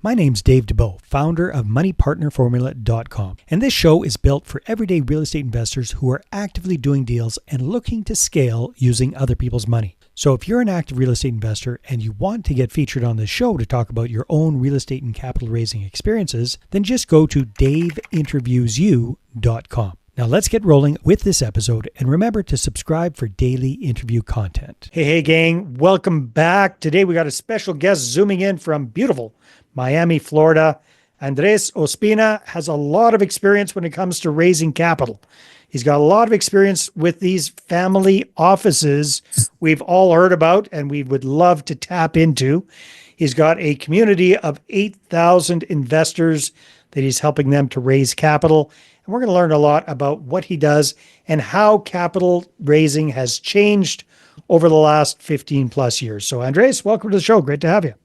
My name's Dave DeBow, founder of MoneyPartnerFormula.com, and this show is built for everyday real estate investors who are actively doing deals and looking to scale using other people's money. So if you're an active real estate investor and you want to get featured on this show to talk about your own real estate and capital raising experiences, then just go to daveinterviewyou.com. Now let's get rolling with this episode, and remember to subscribe for daily interview content. Hey gang, welcome back. Today we got a special guest zooming in from beautiful Miami, Florida. Andres Ospina has a lot of experience when it comes to raising capital. He's got a lot of experience with these family offices we've all heard about and we would love to tap into. He's got a community of 8,000 investors that he's helping them to raise capital. And we're going to learn a lot about what he does and how capital raising has changed over the last 15 plus years. So Andres, welcome to the show. Great to have you.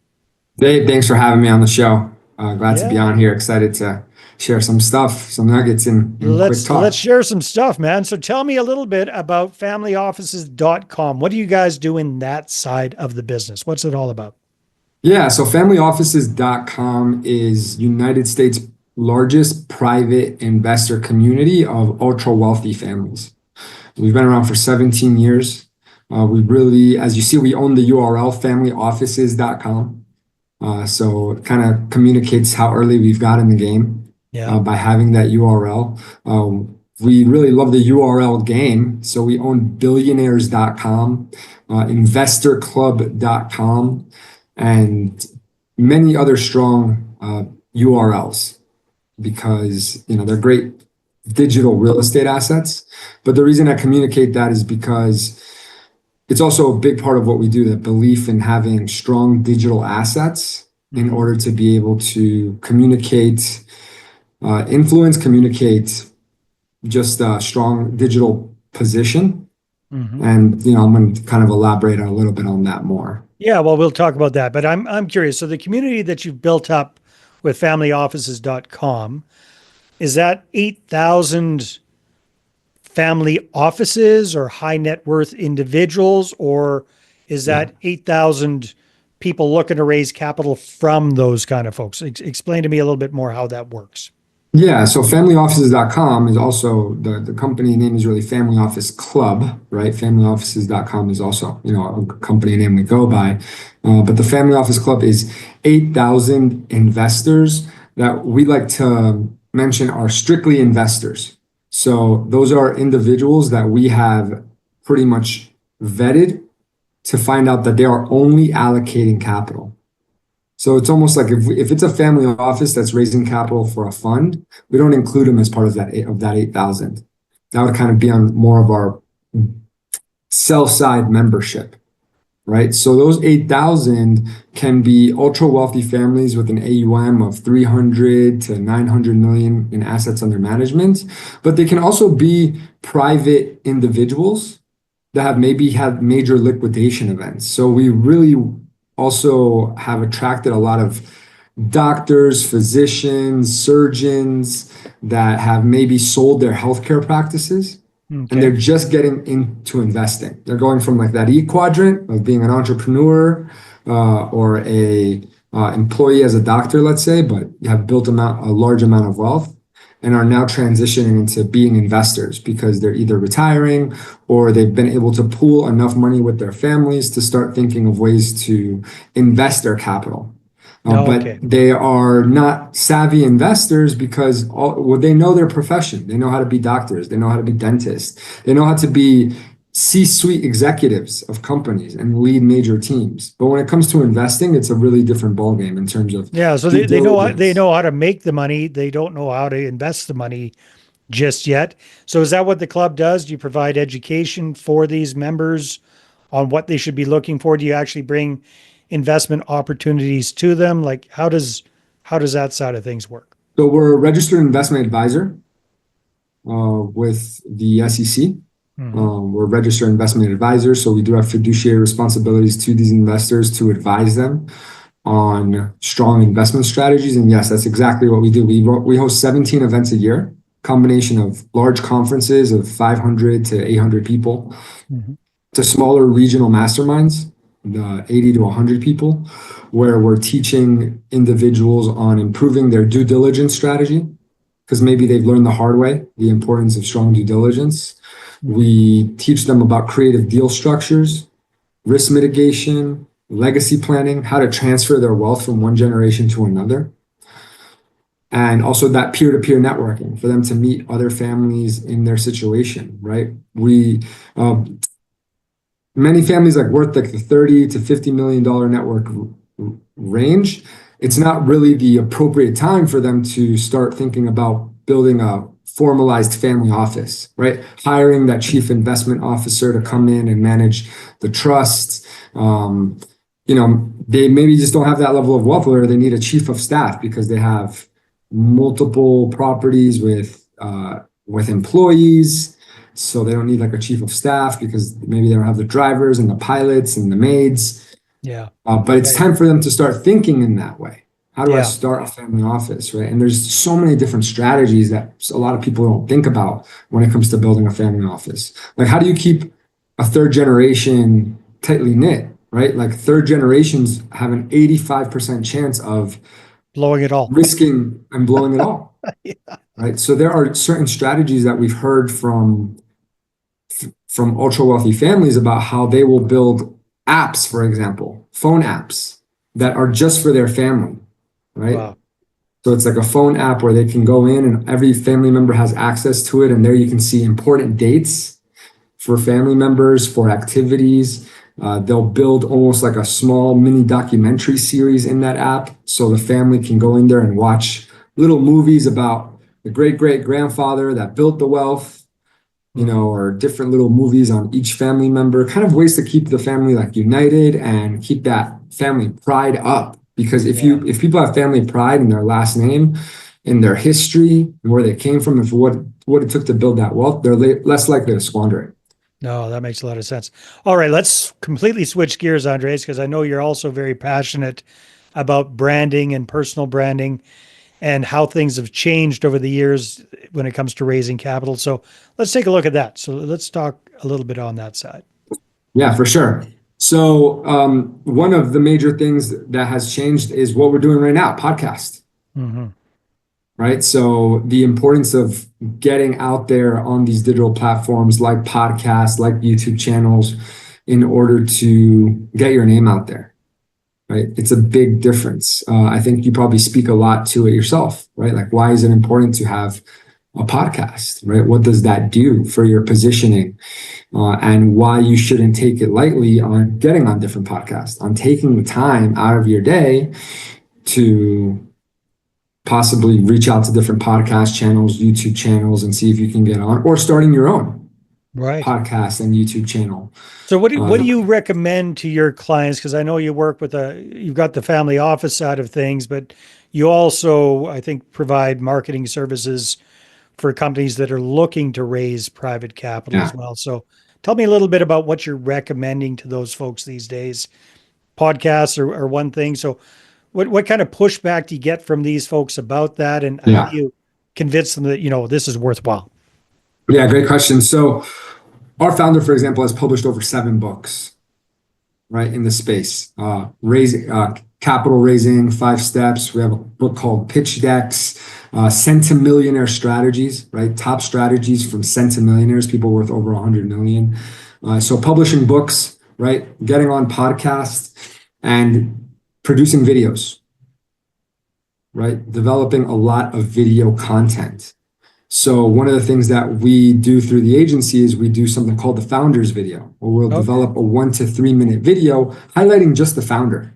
Dave, thanks for having me on the show. Glad to be on here. Excited to share some stuff, some nuggets in quick talk. Let's share some stuff, man. So tell me a little bit about familyoffices.com. What do you guys do in that side of the business? What's it all about? Yeah, so familyoffices.com is United States' largest private investor community of ultra wealthy families. We've been around for 17 years. We really, as you see, we own the URL familyoffices.com. So it kind of communicates how early we've got in the game by having that URL. We really love the URL game. So we own billionaires.com, investorclub.com, and many other strong URLs because, they're great digital real estate assets. But the reason I communicate that is because it's also a big part of what we do, that belief in having strong digital assets in order to be able to communicate, communicate just a strong digital position. Mm-hmm. And, I'm going to kind of elaborate a little bit on that more. Yeah, well, we'll talk about that. But I'm curious. So the community that you've built up with familyoffices.com, is that 8,000 family offices or high net worth individuals, or is that 8,000 people looking to raise capital from those kind of folks? Explain to me a little bit more how that works. Yeah, so familyoffices.com is also, the company name is really Family Office Club, right? Familyoffices.com is also, a company name we go by. But the Family Office Club is 8,000 investors that we like to mention are strictly investors. So those are individuals that we have pretty much vetted to find out that they are only allocating capital. So it's almost like if it's a family office that's raising capital for a fund, we don't include them as part of that 8,000. That would kind of be on more of our sell side membership, right? So those 8,000 can be ultra wealthy families with an AUM of 300 to 900 million in assets under management, but they can also be private individuals that have maybe had major liquidation events. So we really also have attracted a lot of doctors, physicians, surgeons that have maybe sold their healthcare practices. Okay. And they're just getting into investing. They're going from like that E quadrant of being an entrepreneur or a employee as a doctor, let's say, but have built a large amount of wealth and are now transitioning into being investors because they're either retiring or they've been able to pool enough money with their families to start thinking of ways to invest their capital. But they are not savvy investors because they know their profession. They know how to be doctors. They know how to be dentists. They know how to be C-suite executives of companies and lead major teams. But when it comes to investing, it's a really different ballgame in terms of so they know how to make the money. They don't know how to invest the money just yet. So is that what the club does? Do you provide education for these members on what they should be looking for? Do you actually bring investment opportunities to them? Like how does that side of things work? So we're a registered investment advisor with the SEC. Mm-hmm. We're registered investment advisors, so we do have fiduciary responsibilities to these investors to advise them on strong investment strategies. And yes, that's exactly what we do. We host 17 events a year, combination of large conferences of 500 to 800 people, mm-hmm. to smaller regional masterminds 80 to 100 people, where we're teaching individuals on improving their due diligence strategy, because maybe they've learned the hard way the importance of strong due diligence. We teach them about creative deal structures, risk mitigation, legacy planning, how to transfer their wealth from one generation to another, and also that peer-to-peer networking for them to meet other families in their situation, right? Many families like worth like the 30 to $50 million network range. It's not really the appropriate time for them to start thinking about building a formalized family office, right? Hiring that chief investment officer to come in and manage the trust. They maybe just don't have that level of wealth where they need a chief of staff because they have multiple properties with employees. So they don't need like a chief of staff because maybe they don't have the drivers and the pilots and the maids. Yeah. But it's time for them to start thinking in that way. How do I Yeah. start a family office, right? And there's so many different strategies that a lot of people don't think about when it comes to building a family office. Like, how do you keep a third generation tightly knit, right? Like, third generations have an 85% chance of Blowing it all. risking and blowing it all, right? So there are certain strategies that we've heard from ultra wealthy families about how they will build apps, for example, phone apps that are just for their family, right? Wow. So it's like a phone app where they can go in and every family member has access to it. And there you can see important dates for family members, for activities. They'll build almost like a small mini documentary series in that app. So the family can go in there and watch little movies about the great-great-grandfather that built the wealth, or different little movies on each family member, kind of ways to keep the family like united and keep that family pride up. Because if people have family pride in their last name, in their history, where they came from, and for what it took to build that wealth, they're less likely to squander it. No, that makes a lot of sense. All right, let's completely switch gears, Andres, because I know you're also very passionate about branding and personal branding and how things have changed over the years when it comes to raising capital. So let's take a look at that. So let's talk a little bit on that side. Yeah, for sure. So one of the major things that has changed is what we're doing right now, podcast. Right? So the importance of getting out there on these digital platforms like podcasts, like YouTube channels, in order to get your name out there. Right? It's a big difference. I think you probably speak a lot to it yourself, right? Like, why is it important to have a podcast, right? What does that do for your positioning? And why you shouldn't take it lightly on getting on different podcasts, on taking the time out of your day to possibly reach out to different podcast channels, YouTube channels, and see if you can get on, or starting your own podcast and YouTube channel. So what do you recommend to your clients? Because I know you work with you've got the family office side of things, but you also, I think, provide marketing services for companies that are looking to raise private capital as well. So tell me a little bit about what you're recommending to those folks these days. Podcasts are one thing. So what kind of pushback do you get from these folks about that? And how do you convince them that, this is worthwhile? Yeah, great question. So our founder, for example, has published over 7 books, right, in the space. Capital Raising, 5 Steps. We have a book called Pitch Decks, Centimillionaire Strategies, right? Top strategies from centimillionaires, people worth over 100 million. So publishing books, right? Getting on podcasts and producing videos, right? Developing a lot of video content. So one of the things that we do through the agency is we do something called the Founders Video, where we'll develop a 1 to 3 minute video highlighting just the founder,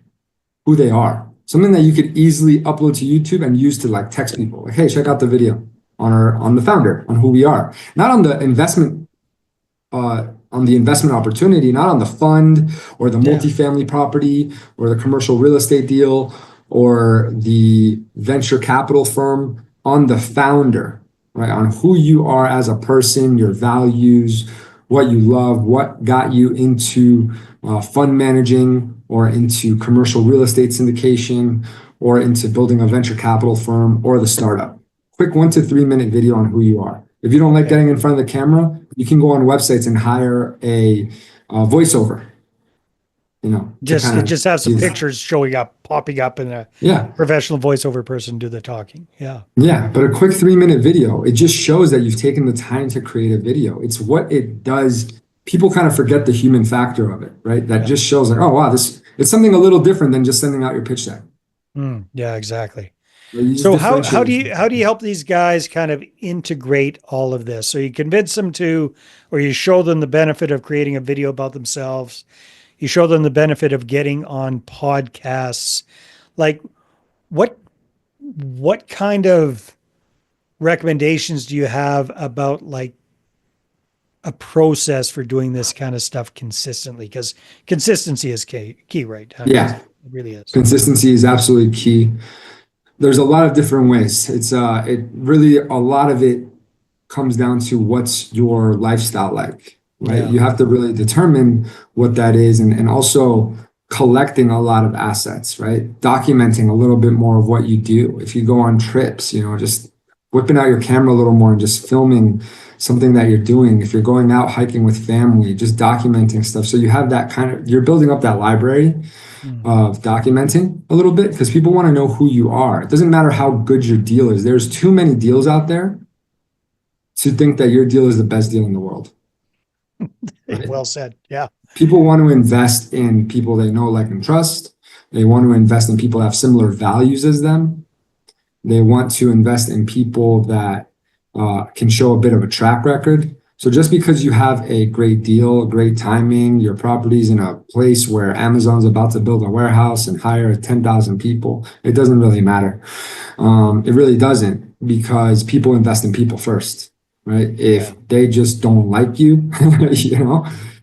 who they are. Something that you could easily upload to YouTube and use to like text people. Like, hey, check out the video on the founder, on who we are. Not on the investment opportunity, not on the fund or the multifamily property or the commercial real estate deal or the venture capital firm, on the founder. Right, on who you are as a person, your values, what you love, what got you into fund managing or into commercial real estate syndication or into building a venture capital firm or the startup. Quick 1 to 3 minute video on who you are. If you don't like getting in front of the camera, you can go on websites and hire a voiceover. to Just kind it of just have some do that. pictures showing up, popping up, and a Yeah. professional voiceover person do the talking. Yeah. Yeah. But a quick 3-minute video, it just shows that you've taken the time to create a video. It's what it does. People kind of forget the human factor of it, right? That Yeah. just shows like, oh, wow, it's something a little different than just sending out your pitch deck. Yeah, exactly. Right? You just So how differentiate do you yourself. how do you help these guys kind of integrate all of this? So you convince them to, or you show them the benefit of creating a video about themselves. You show them the benefit of getting on podcasts. Like what what kind of recommendations do you have about like a process for doing this kind of stuff consistently? Because consistency is key, right, Andres? Yeah. It really is. Consistency is absolutely key. There's a lot of different ways. It really, a lot of it comes down to what's your lifestyle like, right? Yeah. You have to really determine what that is, and also collecting a lot of assets, right? Documenting a little bit more of what you do. If you go on trips, just whipping out your camera a little more and just filming something that you're doing. If you're going out hiking with family, just documenting stuff. So you have that you're building up that library Mhm. of documenting a little bit because people want to know who you are. It doesn't matter how good your deal is. There's too many deals out there to think that your deal is the best deal in the world. Right? Well said. Yeah. People want to invest in people they know, like, and trust. They want to invest in people that have similar values as them. They want to invest in people that can show a bit of a track record. So just because you have a great deal, great timing, your property's in a place where Amazon's about to build a warehouse and hire 10,000 people, it doesn't really matter. It really doesn't, because people invest in people first, right? Yeah. If they just don't like you,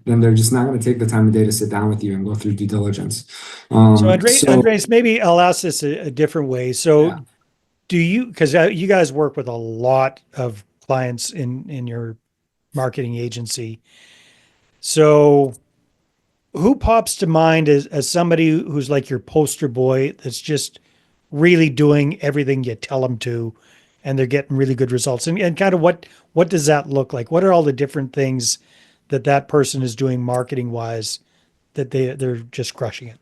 then they're just not going to take the time of day to sit down with you and go through due diligence. So So Andres, maybe I'll ask this a different way. So yeah. do you, because you guys work with a lot of clients in your marketing agency. So who pops to mind as somebody who's like your poster boy that's just really doing everything you tell them to, and they're getting really good results? And kind of what does that look like? What are all the different things that person is doing marketing wise that they're just crushing it?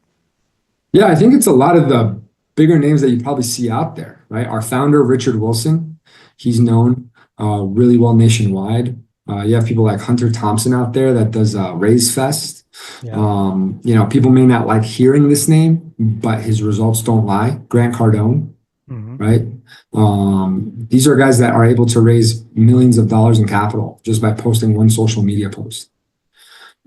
Yeah, I think it's a lot of the bigger names that you probably see out there, right? Our founder, Richard Wilson, he's known really well nationwide. You have people like Hunter Thompson out there that does Raise Fest. Yeah. People may not like hearing this name, but his results don't lie. Grant Cardone, Hmm. right? These are guys that are able to raise millions of dollars in capital just by posting one social media post.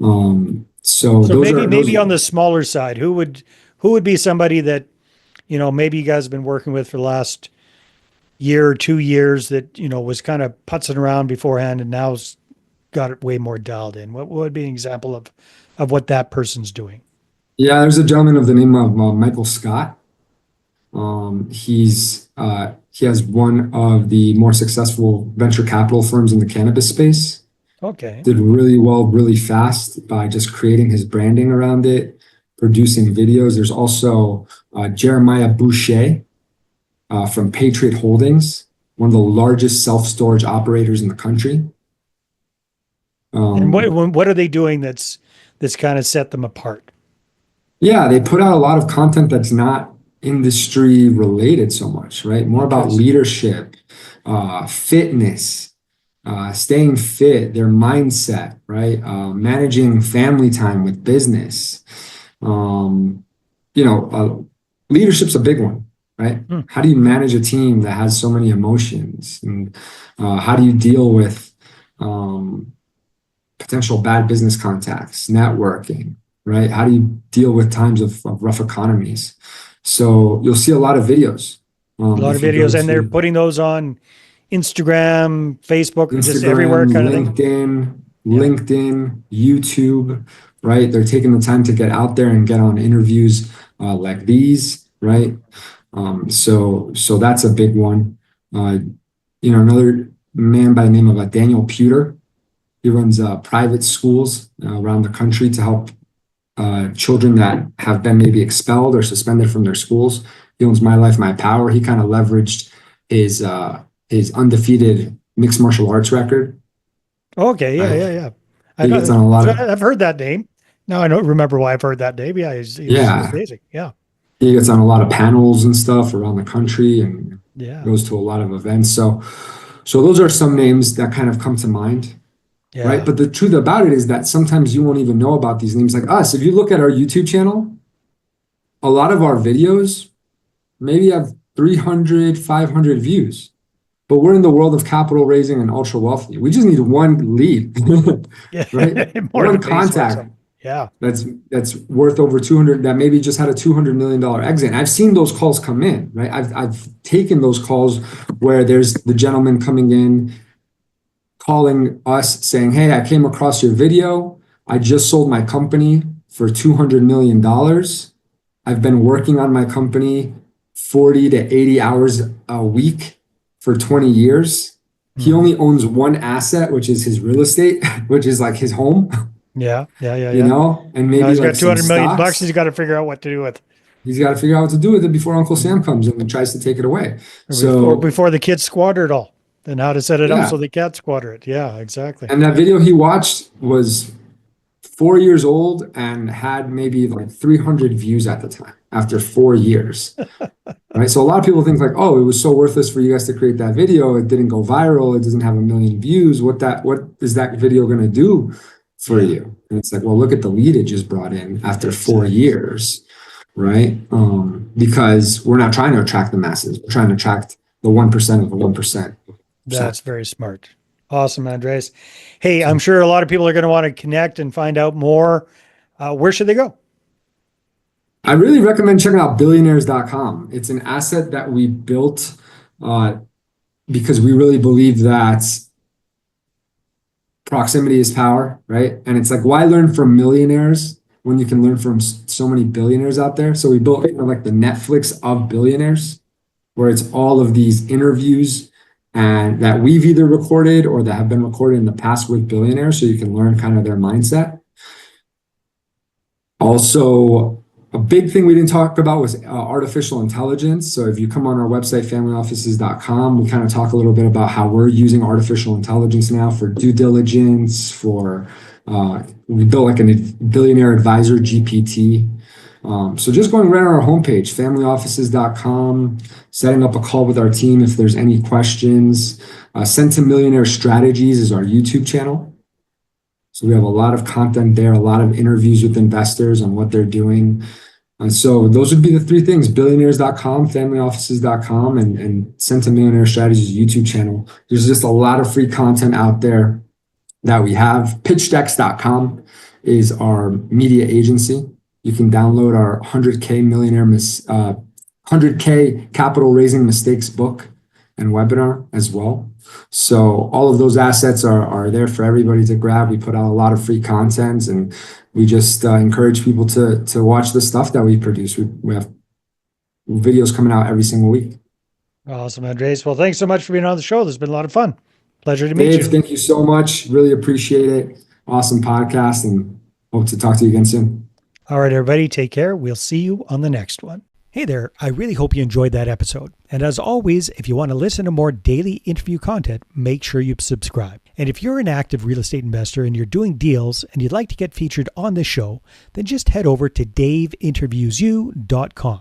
So So those maybe are those. maybe on the smaller side, who would be somebody that, maybe you guys have been working with for the last year or 2 years that, was kind of putzing around beforehand and now's got it way more dialed in? What would be an example of what that person's doing? Yeah, there's a gentleman of the name of Michael Scott. He has one of the more successful venture capital firms in the cannabis space. Okay. Did really well, really fast by just creating his branding around it, producing videos. There's also Jeremiah Boucher from Patriot Holdings, one of the largest self-storage operators in the country. And Um, what are they doing that's kind of set them apart? Yeah, they put out a lot of content that's not industry related so much, right? More about Interesting. leadership, fitness, staying fit, their mindset, right? Managing family time with business. Um, Leadership's a big one, right? Hmm. How do you manage a team that has so many emotions? And how do you deal with um, potential bad business contacts, networking, right? How do you deal with times of rough economies? So you'll see a lot of videos. A lot of If you go videos, and they're to putting those on Instagram, Facebook, just everywhere Instagram, kind of thing. Yeah. LinkedIn, YouTube, right? They're taking the time to get out there and get on interviews like these, right? So that's a big one. Another man by the name of Daniel Pewter. He runs private schools around the country to help children that have been maybe expelled or suspended from their schools. He owns My Life, My Power. He kind of leveraged his undefeated mixed martial arts record. Okay. Yeah. Right? Yeah. Yeah. He gets on a lot of I've heard that name. No, I don't remember why I've heard that name. Yeah, he was Yeah. amazing. Yeah. He gets on a lot of panels and stuff around the country and Yeah. goes to a lot of events. So those are some names that kind of come to mind, right? Yeah. But the truth about it is that sometimes you won't even know about these names like us. If you look at our YouTube channel, a lot of our videos maybe have 300, 500 views, but we're in the world of capital raising and ultra wealthy. We just need one lead, Yeah. right? More of the One basics. contact Yeah. that's worth over 200, that maybe just had a $200 million exit. And I've seen those calls come in, right? I've taken those calls where there's the gentleman coming in, calling us saying, hey, I came across your video. I just sold my company for $200 million. I've been working on my company 40 to 80 hours a week for 20 years. He Mhm. only owns one asset, which is his real estate, which is like his home, Yeah. Yeah. Yeah. Yeah. and Now maybe he's like got some 200 million bucks. stocks. He's got to figure out what to do with. He's got to figure out what to do with it before Uncle Mhm. Sam comes in and tries to take it away. Or So, before the kids squander it all. And how to set it up yeah. so they can't squatter it. Yeah, exactly. And that video he watched was 4 years old and had maybe like 300 views at the time after 4 years. Right. So a lot of people think like, oh, it was so worthless for you guys to create that video. It didn't go viral. It doesn't have a million views. What is that video going to do for Yeah, you? And it's like, well, look at the lead it just brought in after four exactly. years, right? Because we're not trying to attract the masses. We're trying to attract the 1% of the 1%. That's very smart. Awesome, Andres. Hey, I'm So sure a lot of people are going to want to connect and find out more. Where should they go? I really recommend checking out billionaires.com. It's an asset that we built uh, because we really believe that proximity is power, right? And it's like, why learn from millionaires when you can learn from so many billionaires out there? So we built like the Netflix of billionaires, where it's all of these interviews and that we've either recorded or that have been recorded in the past with billionaires, so you can learn kind of their mindset. Also, a big thing we didn't talk about was artificial intelligence. So if you come on our website, familyoffices.com, we kind of talk a little bit about how we're using artificial intelligence now for due diligence, we built like a billionaire advisor GPT. So just going right on our homepage, familyoffices.com, setting up a call with our team if there's any questions. Sent to Millionaire Strategies is our YouTube channel. So we have a lot of content there, a lot of interviews with investors on what they're doing. And so those would be the three things: billionaires.com, familyoffices.com, and Sent to Millionaire Strategies YouTube channel. There's just a lot of free content out there that we have. Pitchdex.com is our media agency. You can download our 100K capital raising mistakes book and webinar as well. So all of those assets are there for everybody to grab. We put out a lot of free content, and we just encourage people to watch the stuff that we produce. We have videos coming out every single week. Awesome, Andres. Well, thanks so much for being on the show. This has been a lot of fun. Pleasure to meet Dave, you. thank you so much. Really appreciate it. Awesome podcast, and hope to talk to you again soon. All right, everybody, take care. We'll see you on the next one. Hey there, I really hope you enjoyed that episode. And as always, if you want to listen to more daily interview content, make sure you subscribe. And if you're an active real estate investor and you're doing deals and you'd like to get featured on this show, then just head over to daveinterviewsyou.com.